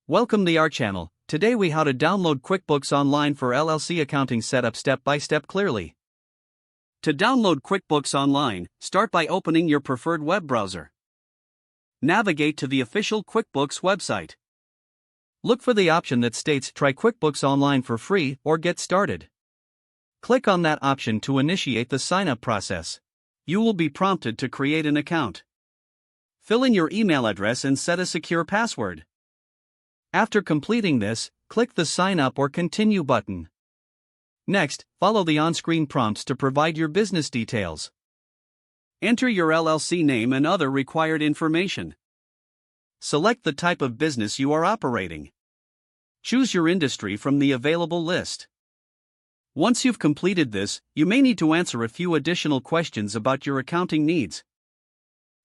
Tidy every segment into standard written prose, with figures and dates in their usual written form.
Welcome to our channel. Today we how to download QuickBooks Online for LLC accounting setup step by step clearly. To download QuickBooks Online, start by opening your preferred web browser. Navigate to the official QuickBooks website. Look for the option that states Try QuickBooks Online for free or Get Started. Click on that option to initiate the sign-up process. You will be prompted to create an account. Fill in your email address and set a secure password. After completing this, click the Sign Up or Continue button. Next, follow the on-screen prompts to provide your business details. Enter your LLC name and other required information. Select the type of business you are operating. Choose your industry from the available list. Once you've completed this, you may need to answer a few additional questions about your accounting needs.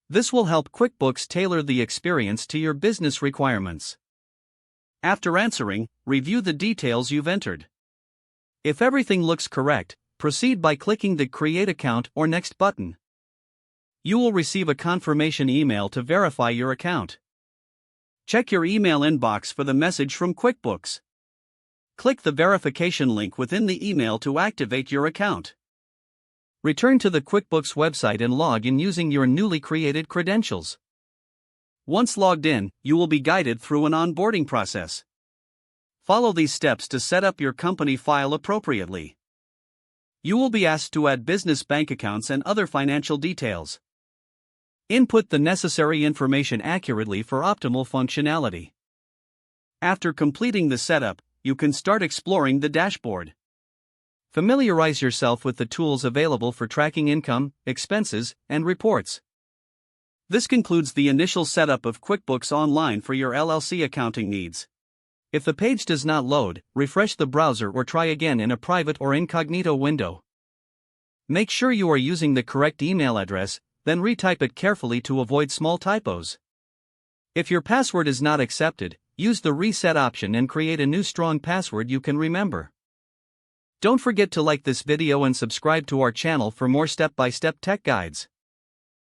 This will help QuickBooks tailor the experience to your business requirements. After answering, review the details you've entered. If everything looks correct, proceed by clicking the Create Account or Next button. You will receive a confirmation email to verify your account. Check your email inbox for the message from QuickBooks. Click the verification link within the email to activate your account. Return to the QuickBooks website and log in using your newly created credentials. Once logged in, you will be guided through an onboarding process. Follow these steps to set up your company file appropriately. You will be asked to add business bank accounts and other financial details. Input the necessary information accurately for optimal functionality. After completing the setup, you can start exploring the dashboard. Familiarize yourself with the tools available for tracking income, expenses, and reports. This concludes the initial setup of QuickBooks Online for your LLC accounting needs. If the page does not load, refresh the browser or try again in a private or incognito window. Make sure you are using the correct email address, then retype it carefully to avoid small typos. If your password is not accepted, use the reset option and create a new strong password you can remember. Don't forget to like this video and subscribe to our channel for more step-by-step tech guides.